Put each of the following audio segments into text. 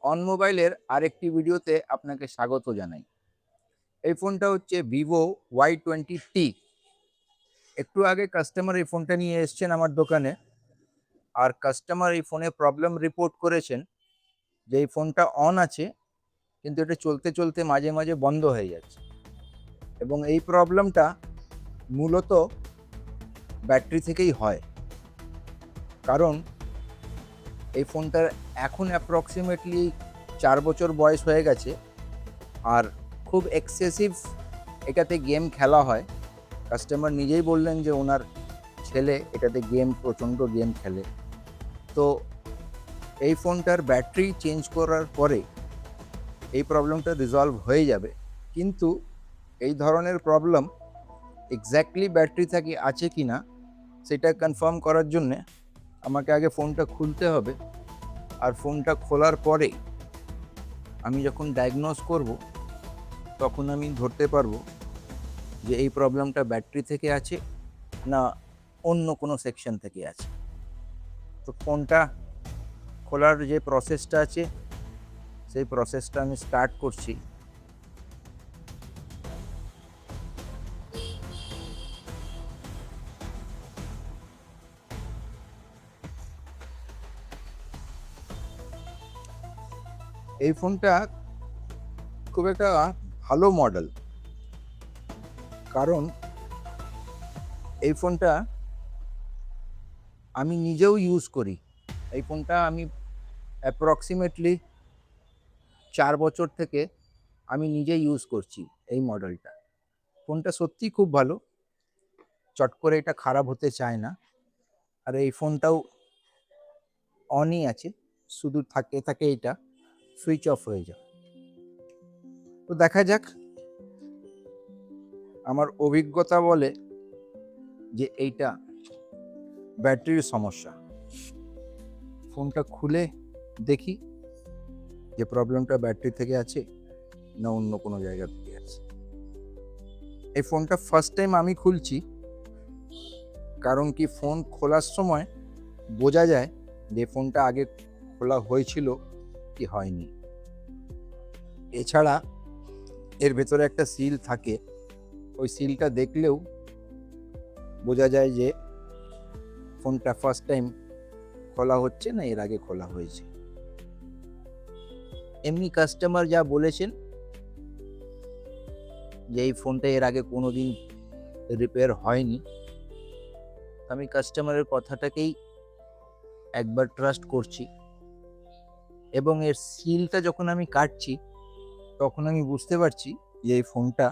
On মোবাইলের আরেকটি ভিডিওতে আপনাকে স্বাগত জানাই। এই ফোনটা হচ্ছে ভিভো Y20T। একটু আগে কাস্টমার এই ফোনটা নিয়ে এসছেন আমার দোকানে, আর কাস্টমার এই ফোনে প্রবলেম রিপোর্ট করেছেন যে এই ফোনটা অন আছে, কিন্তু এটা চলতে চলতে মাঝে মাঝে বন্ধ হয়ে যাচ্ছে, এবং এই প্রবলেমটা মূলত ব্যাটারি থেকেই হয়। কারণ এই ফোনটার এখন অ্যাপ্রক্সিমেটলি 4 বছর বয়স হয়ে গেছে, আর খুব এক্সেসিভ এটাতে গেম খেলা হয়। কাস্টমার নিজেই বললেন যে ওনার ছেলে এটাতে প্রচণ্ড গেম খেলে। তো এই ফোনটার ব্যাটারি চেঞ্জ করার পরে এই প্রবলেমটা রিজলভ হয়ে যাবে, কিন্তু এই ধরনের প্রবলেম এক্স্যাক্টলি ব্যাটারি থেকে আছে কি না সেটা কনফার্ম করার জন্যে আমাকে আগে ফোনটা খুলতে হবে। আর ফোনটা খোলার পরে আমি যখন ডায়াগনোজ করব, তখন আমি ধরতে পারবো যে এই প্রবলেমটা ব্যাটারি থেকে আছে না অন্য কোনো সেকশন থেকে আছে। তো ফোনটা খোলার যে প্রসেসটা আছে সেই প্রসেসটা আমি স্টার্ট করছি। এই ফোনটা খুব একটা ভালো মডেল, কারণ এই ফোনটা আমি নিজেও ইউজ করি। এই ফোনটা আমি অ্যাপ্রক্সিমেটলি 4 বছর থেকে আমি নিজে ইউজ করছি এই মডেলটা। ফোনটা সত্যিই খুব ভালো, চট করে এটা খারাপ হতে চায় না। আর এই ফোনটাও অনই আছে, শুধু থাকে থাকে এটা সুইচ অফ হয়ে যায়। তো দেখা যাক, আমার অভিজ্ঞতা বলে যে এইটা ব্যাটারির সমস্যা। ফোনটা খুলে দেখি যে প্রবলেমটা ব্যাটারি থেকে আছে না অন্য কোনো জায়গা থেকে আছে। এই ফোনটা ফার্স্ট টাইম আমি খুলছি, কারণ কি ফোন খোলার সময় বোঝা যায় যে ফোনটা আগে খোলা হয়েছিল কি হয়নি। এছাড়া এর ভেতরে একটা সিল থাকে, ওই সিলটা দেখলেও বোঝা যায় যে ফোনটা ফার্স্ট টাইম খোলা হচ্ছে না এর আগে খোলা হয়েছে। এমনি কাস্টমার যা বলেছেন যে এই ফোনটা এর আগে কোনোদিন রিপেয়ার হয়নি, আমি কাস্টমারের কথাটাকেই একবার ট্রাস্ট করছি। এবং এর সিলটা যখন আমি কাটছি তখন আমি বুঝতে পারছি যে এই ফোনটা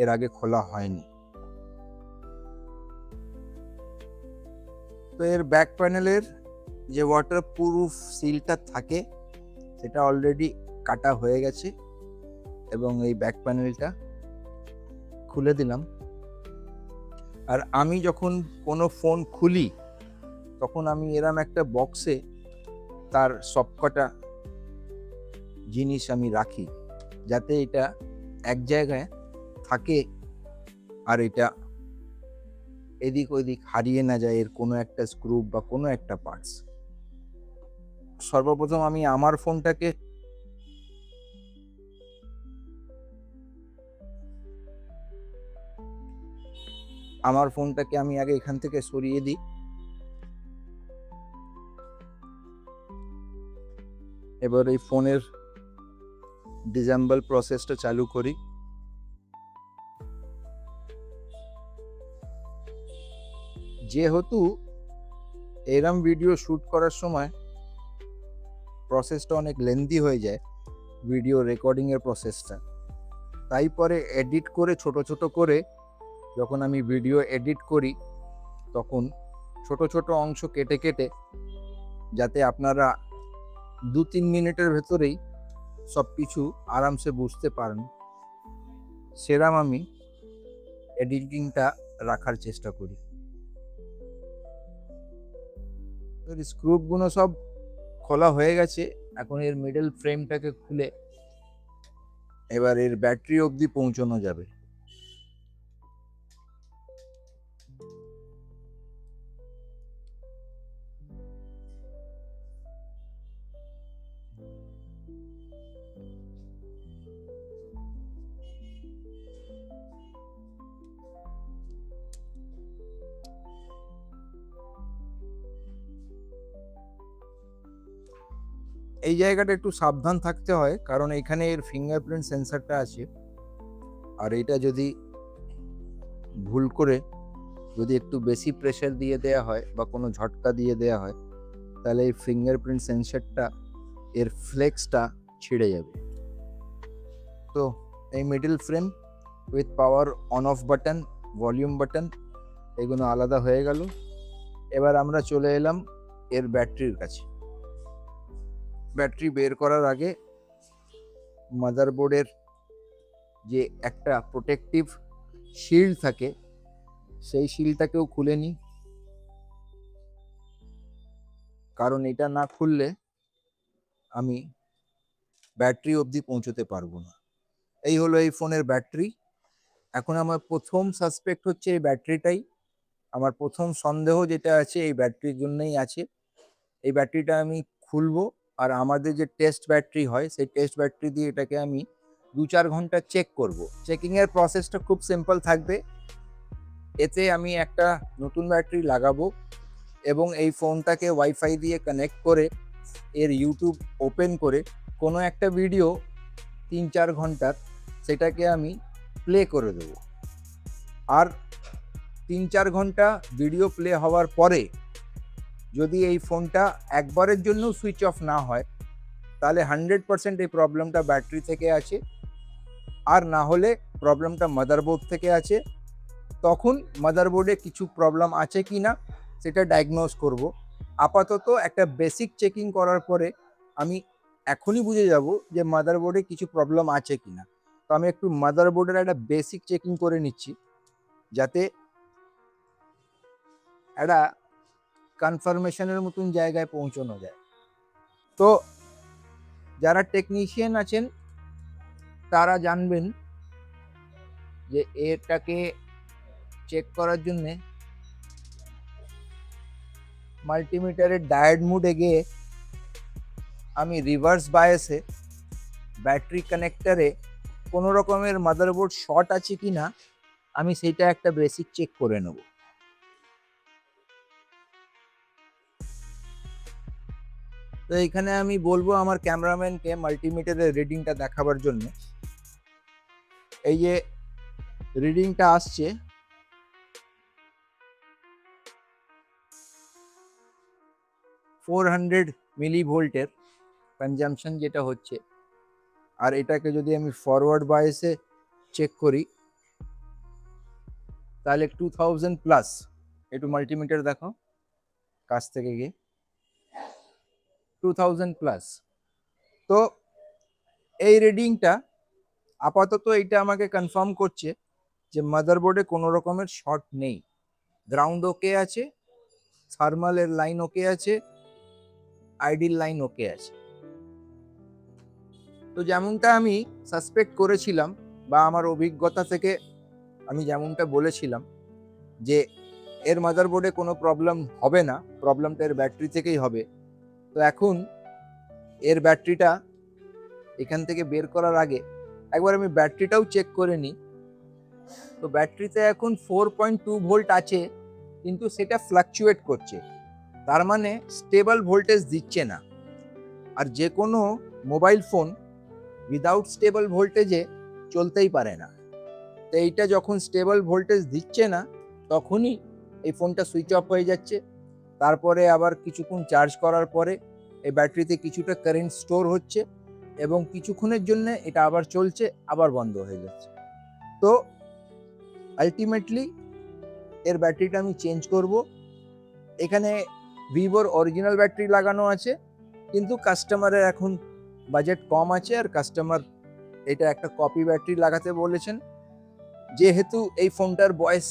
এর আগে খোলা হয়নি। তো এর ব্যাক প্যানেলের যে ওয়াটারপ্রুফ সিলটা থাকে সেটা অলরেডি কাটা হয়ে গেছে, এবং এই ব্যাক প্যানেলটা খুলে দিলাম। আর আমি যখন কোনো ফোন খুলি তখন আমি এরম একটা বক্সে তার সবকটা জিনিস আমি রাখি, যাতে এটা এক জায়গায় থাকে আর এটা এদিক ওদিক হারিয়ে না যায় এর কোনো একটা স্ক্রু বা কোনো একটা পার্টস। সর্বপ্রথম আমি আমার ফোনটাকে আমি আগে এখান থেকে সরিয়ে দিই। এবার এই ফোনের ডিসঅ্যাসেম্বল প্রসেসটা চালু করি। যেহেতু এরম ভিডিও শ্যুট করার সময় প্রসেসটা অনেক লেন্দি হয়ে যায়, ভিডিও রেকর্ডিং এর প্রসেসটা, তাই পরে এডিট করে ছোট ছোট করে যখন আমি ভিডিও এডিট করি তখন ছোট ছোট অংশ কেটে কেটে, যাতে আপনারা 2-3 মিনিটের ভেতরেই সব কিছু আরামসে বুঝতে পারেন, সেরাম আমি এডিটিংটা রাখার চেষ্টা করি। স্ক্রুপগুলো সব খোলা হয়ে গেছে। এখন এর মিডল ফ্রেমটাকে খুলে এবার এর ব্যাটারি অবধি পৌঁছানো যাবে। এই জায়গাটা একটু সাবধান থাকতে হয়, কারণ এখানে এর ফিঙ্গারপ্রিন্ট সেন্সরটা আছে, আর এটা যদি ভুল করে যদি একটু বেশি প্রেসার দিয়ে দেওয়া হয় বা কোনো ঝটকা দিয়ে দেওয়া হয়, তাহলে এই ফিঙ্গারপ্রিন্ট সেন্সরটা এর ফ্লেক্সটা ছিঁড়ে যাবে। তো এই middle frame with power on of button, volume button, এগুলো আলাদা হয়ে গেল। এবার আমরা চলে এলাম এর ব্যাটারির কাছে। ব্যাটারি বের করার আগে মাদারবোর্ডের যে একটা প্রোটেক্টিভ শিল্ড থাকে, সেই শিল্ডটাকেও খুলে নিই, কারণ এটা না খুললে আমি ব্যাটারি অবধি পৌঁছতে পারবো না। এই হলো এই ফোনের ব্যাটারি। এখন আমার প্রথম সাসপেক্ট হচ্ছে এই ব্যাটারিটাই। আমার প্রথম সন্দেহ যেটা আছে এই ব্যাটারির জন্যই আছে। এই ব্যাটারিটা আমি খুলবো, আর আমাদের যে টেস্ট ব্যাটারি হয় সেই টেস্ট ব্যাটারি দিয়ে এটাকে আমি 2-4 ঘন্টা চেক করব। চেকিংয়ের প্রসেসটা খুব সিম্পল থাকবে। এতে আমি একটা নতুন ব্যাটারি লাগাবো এবং এই ফোনটাকে ওয়াইফাই দিয়ে কানেক্ট করে এর ইউটিউব ওপেন করে কোনো একটা ভিডিও 3-4 ঘন্টার সেটাকে আমি প্লে করে দেবো। আর 3-4 ঘন্টা ভিডিও প্লে হওয়ার পরে যদি এই ফোনটা একবারের জন্য সুইচ অফ না হয়, তাহলে 100% এই প্রবলেমটা ব্যাটারি থেকে আছে, আর না হলে প্রবলেমটা মাদারবোর্ড থেকে আছে। তখন মাদারবোর্ডে কিছু প্রবলেম আছে কি না সেটা ডায়াগনোজ করব। আপাতত একটা বেসিক চেকিং করার পরে আমি এখনই বুঝে যাব যে মাদারবোর্ডে কিছু প্রবলেম আছে কি না। তো আমি একটু মাদারবোর্ডের একটা বেসিক চেকিং করে নিচ্ছি, যাতে একটা কনফার্মেশনের মতন জায়গায় পৌঁছানো যায়। তো যারা টেকনিশিয়ান আছেন তারা জানবেন যে এটাকে চেক করার জন্যে মাল্টিমিটারের ডায়োড মোডে গিয়ে আমি রিভার্স বায়াসে ব্যাটারি কানেক্টরে কোনো রকমের মাদারবোর্ড শর্ট আছে কি না আমি সেটা একটা বেসিক চেক করে নেব। তো এখানে আমি বলবো আমার ক্যামেরাম্যানকে মাল্টিমিটারের রিডিংটা দেখাবার জন্য। এই যে রিডিংটা আসছে, 400 মিলিভোল্টের কনজাম্পশন যেটা হচ্ছে, আর এটাকে যদি আমি ফরওয়ার্ড বায়াসে চেক করি তাহলে 2000 প্লাস। একটু মাল্টিমিটার দেখো কাছ থেকে গিয়ে, 2000 প্লাস। তো এই রিডিংটা আপাতত এটা আমাকে কনফার্ম করছে যে মাদারবোর্ডে কোনো রকমের শর্ট নেই, গ্রাউন্ড ওকে আছে, থার্মালের লাইন ওকে আছে, আইডিল লাইন ওকে আছে। তো যেমনটা আমি সাসপেক্ট করেছিলাম বা আমার অভিজ্ঞতা থেকে আমি যেমনটা বলেছিলাম যে এর মাদারবোর্ডে কোনো প্রবলেম হবে না, প্রবলেমটা এর ব্যাটারি থেকেই হবে। তো এখন এর ব্যাটারিটা এখান থেকে বের করার আগে একবার আমি ব্যাটারিটাও চেক করে নিই। তো ব্যাটারিতে এখন 4.2 ভোল্ট আছে, কিন্তু সেটা ফ্লাকচুয়েট করছে, তার মানে স্টেবল ভোল্টেজ দিচ্ছে না। আর যে কোনো মোবাইল ফোন উইদাউট স্টেবল ভোল্টেজে চলতেই পারে না। তো এইটা যখন স্টেবল ভোল্টেজ দিচ্ছে না তখনই এই ফোনটা সুইচ অফ হয়ে যাচ্ছে। তারপরে আবার কিছুক্ষণ চার্জ করার পরে এই ব্যাটারিতে কিছুটা কারেন্ট স্টোর হচ্ছে এবং কিছুক্ষণের জন্য এটা আবার চলছে, আবার বন্ধ হয়ে যাচ্ছে। তো আলটিমেটলি এর ব্যাটারিটা আমি চেঞ্জ করব। এখানে ভিভোর অরিজিনাল ব্যাটারি লাগানো আছে, কিন্তু কাস্টমারের এখন বাজেট কম আছে আর কাস্টমার এটা একটা কপি ব্যাটারি লাগাতে বলেছেন। যেহেতু এই ফোনটার বয়স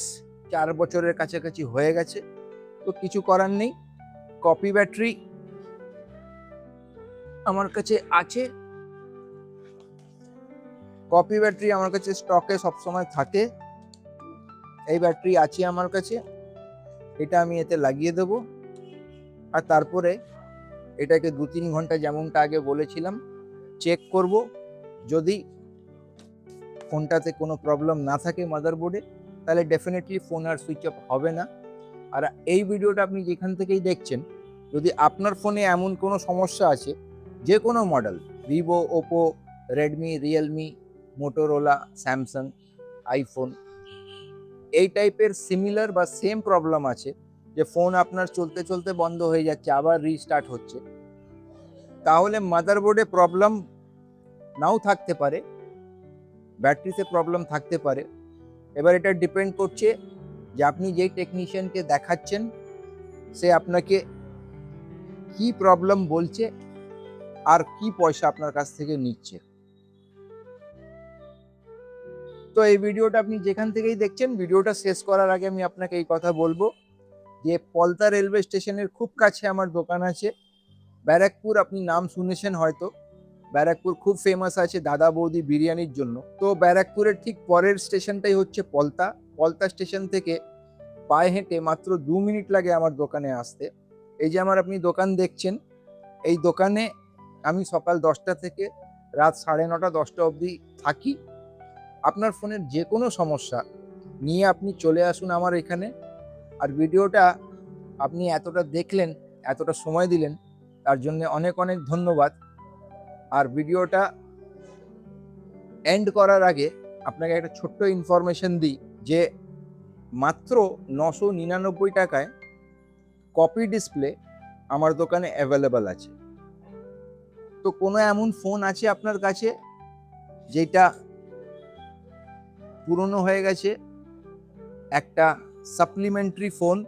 4 বছরের কাছাকাছি হয়ে গেছে, তো কিছু করার নেই, কপি ব্যাটারি আমার কাছে আছে। কপি ব্যাটারি আমার কাছে স্টকে সবসময় থাকে। এই ব্যাটারি আছে আমার কাছে, এটা আমি এতে লাগিয়ে দেব। আর তারপরে এটাকে 2-3 ঘন্টা যেমনটা আগে বলেছিলাম চেক করব। যদি ফোনটাতে কোনো প্রবলেম না থাকে মাদারবোর্ডে, তাহলে ডেফিনেটলি ফোন আর সুইচ অফ হবে না। আর এই ভিডিওটা আপনি যেখান থেকেই দেখছেন, যদি আপনার ফোনে এমন কোনো সমস্যা আছে যে কোনো model, Vivo, Oppo, Redmi, Realme, Motorola, Samsung, iPhone, এই টাইপের সিমিলার বা সেম প্রবলেম আছে যে ফোন আপনার চলতে চলতে বন্ধ হয়ে যাচ্ছে, আবার রিস্টার্ট হচ্ছে, তাহলে মাদারবোর্ডে প্রবলেম নাও থাকতে পারে, ব্যাটারিতে প্রবলেম থাকতে পারে। এবার এটা ডিপেন্ড করছে যে আপনি যেই টেকনিশিয়ানকে দেখাচ্ছেন সে আপনাকে কি প্রবলেম বলছে আর কি পয়সা আপনার কাছ থেকে নিচ্ছে। তো এই ভিডিওটা আপনি যেখান থেকেই দেখছেন, ভিডিওটা শেষ করার আগে আমি আপনাকে এই কথা বলবো যে পলতা রেলওয়ে স্টেশনের খুব কাছে আমার দোকান আছে। ব্যারাকপুর, আপনি নাম শুনেছেন হয়তো, ব্যারাকপুর খুব ফেমাস আছে দাদা বৌদি বিরিয়ানির জন্য। তো ব্যারাকপুরের ঠিক পরের স্টেশনটাই হচ্ছে পলতা। পলতা স্টেশন থেকে পায়ে হেঁটে মাত্র 2 মিনিট লাগে আমার দোকানে আসতে। এই যে আমার আপনি দোকান দেখছেন, এই দোকানে আমি সকাল 10টা থেকে রাত 9:30 10টা অবধি থাকি। আপনার ফোনের যে কোনো সমস্যা নিয়ে আপনি চলে আসুন আমার এখানে। আর ভিডিওটা আপনি এতটা দেখলেন, এতটা সময় দিলেন, তার জন্য অনেক অনেক ধন্যবাদ। আর ভিডিওটা এন্ড করার আগে আপনাকে একটা ছোট্ট ইনফরমেশন দিই যে মাত্র 999 টাকায় কপি ডিসপ্লে আমার দোকানে অ্যাভেলেবল আছে। তো কোনো এমন ফোন আছে আপনার কাছে যেটা পুরনো হয়ে গেছে, একটা সাপ্লিমেন্টারি ফোন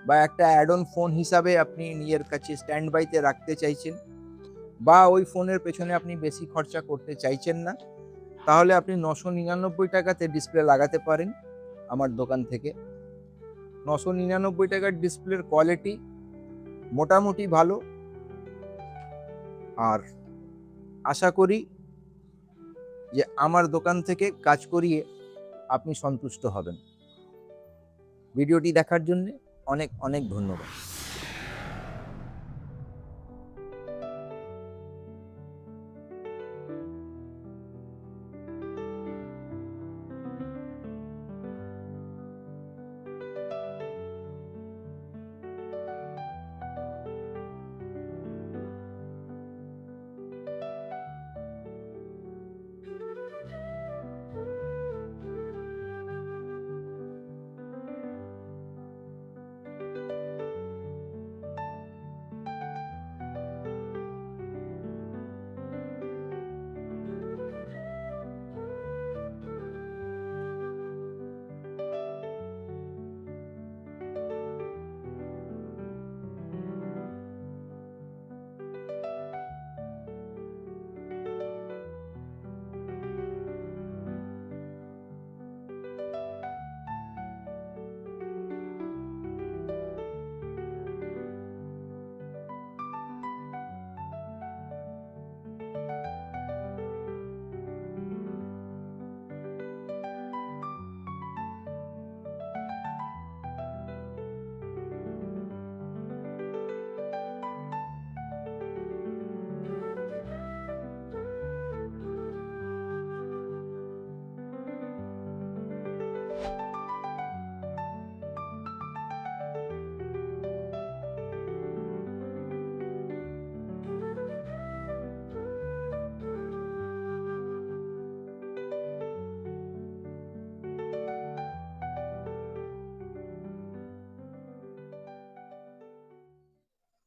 বা একটা অ্যাড অন ফোন হিসাবে আপনি নিজের কাছে স্ট্যান্ড বাইতে রাখতে চাইছেন, বা ওই ফোনের পেছনে আপনি বেশি খরচা করতে চাইছেন না, তাহলে আপনি 999 টাকাতে ডিসপ্লে লাগাতে পারেন আমার দোকান থেকে। 999 টাকার ডিসপ্লের কোয়ালিটি মোটামুটি ভালো, আর আশা করি যে আমার দোকান থেকে কাজ করিয়ে আপনি সন্তুষ্ট হবেন। ভিডিওটি দেখার জন্য অনেক অনেক ধন্যবাদ।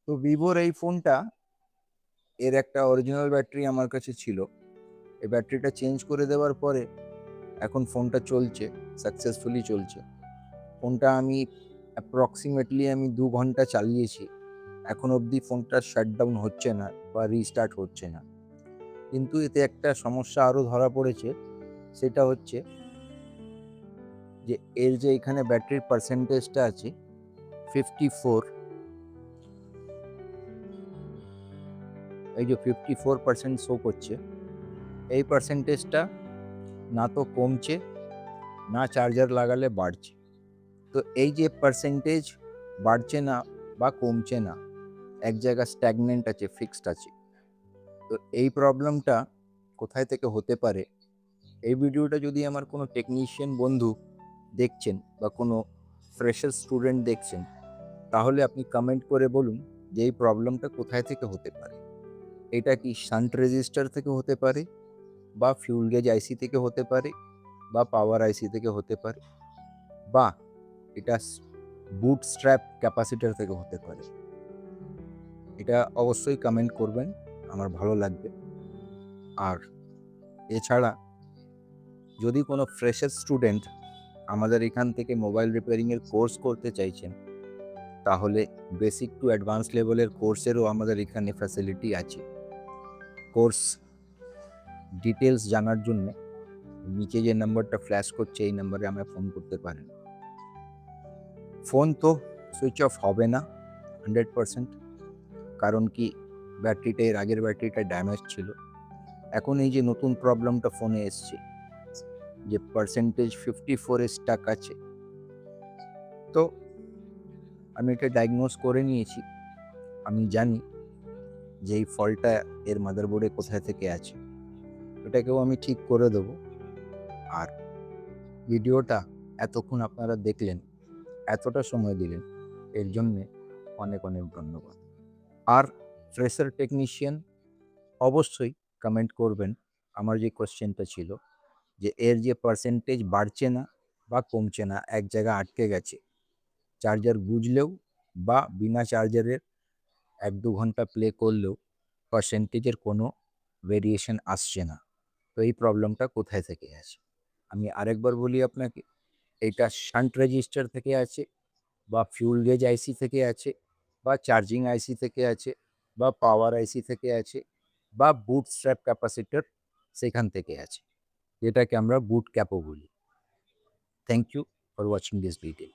তো ভিভোর এই ফোনটা, এর একটা অরিজিনাল ব্যাটারি আমার কাছে ছিল। এই ব্যাটারিটা চেঞ্জ করে দেওয়ার পরে এখন ফোনটা চলছে, সাকসেসফুলি চলছে। ফোনটা আমি অ্যাপ্রক্সিমেটলি 2 ঘন্টা চালিয়েছি, এখন অবধি ফোনটা শাটডাউন হচ্ছে না বা রিস্টার্ট হচ্ছে না। কিন্তু এতে একটা সমস্যা আরও ধরা পড়েছে, সেটা হচ্ছে যে এর যে এখানে ব্যাটারির পার্সেন্টেজটা আছে 54, এই যে 54% শো করছে, এই পার্সেন্টেজটা না তো কমছে না চার্জার লাগালে বাড়ছে। তো এই যে পার্সেন্টেজ বাড়ছে না বা কমছে না, এক জায়গায় স্ট্যাগনেন্ট আছে, ফিক্সড আছে। তো এই প্রবলেমটা কোথায় থেকে হতে পারে, এই ভিডিওটা যদি আমার কোনো টেকনিশিয়ান বন্ধু দেখছেন বা কোনো ফ্রেশার স্টুডেন্ট দেখছেন, তাহলে আপনি কমেন্ট করে বলুন যে এই প্রবলেমটা কোথায় থেকে হতে পারে। এটা কি শান্ট রেজিস্টার থেকে হতে পারে, বা ফিউল গেজ আইসি থেকে হতে পারে, বা পাওয়ার আইসি থেকে হতে পারে, বা এটা বুট স্ট্র্যাপ ক্যাপাসিটর থেকে হতে পারে। এটা অবশ্যই কমেন্ট করবেন, আমার ভালো লাগবে। আর এছাড়া যদি কোনো ফ্রেশার স্টুডেন্ট আমাদের এখান থেকে মোবাইল রিপেয়ারিংয়ের কোর্স করতে চাইছেন, তাহলে বেসিক টু অ্যাডভান্স লেভেলের কোর্সেরও আমাদের এখানে ফ্যাসিলিটি আছে। কোর্স ডিটেলস জানার জন্য নিচে যে নাম্বারটা ফ্ল্যাশ করছে এই নাম্বারে আমায় ফোন করতে পারেন। ফোন তো সুইচ অফ হবে না 100%, কারণ কি ব্যাটারিটা, এর আগের ব্যাটারিটা ড্যামেজ ছিল। এখন এই যে নতুন প্রবলেমটা ফোনে এসছে, যে পার্সেন্টেজ 54 স্টাক আছে, তো আমি এটা ডায়াগনোজ করে নিয়েছি। আমি জানি যে এই ফল্টটা এর মাদারবোর্ডে কোথায় থেকে আছে, এটাকেও আমি ঠিক করে দেবো। আর ভিডিওটা এতক্ষণ আপনারা দেখলেন, এতটা সময় দিলেন, এর জন্যে অনেক অনেক ধন্যবাদ। আর ফ্রেশার টেকনিশিয়ান অবশ্যই কমেন্ট করবেন। আমার যে কোশ্চেনটা ছিল যে এর যে পার্সেন্টেজ বাড়ছে না বা কমছে না, এক জায়গায় আটকে গেছে, চার্জার গুজলেও বা বিনা চার্জারের 1-2 ঘন্টা প্লে করলেও পার্সেন্টেজের কোনো ভেরিয়েশন আসছে না, তো এই প্রবলেমটা কোথায় থেকে আছে? আমি আরেকবার বলি আপনাকে, এটা শান্ট রেজিস্টার থেকে আছে, বা ফিউল গেজ আইসি থেকে আছে, বা চার্জিং আইসি থেকে আছে, বা পাওয়ার আইসি থেকে আছে, বা বুট স্ট্র্যাপ ক্যাপাসিটর সেখান থেকে আছে, যেটাকে আমরা বুট ক্যাপও বলি। Thank you for watching this video.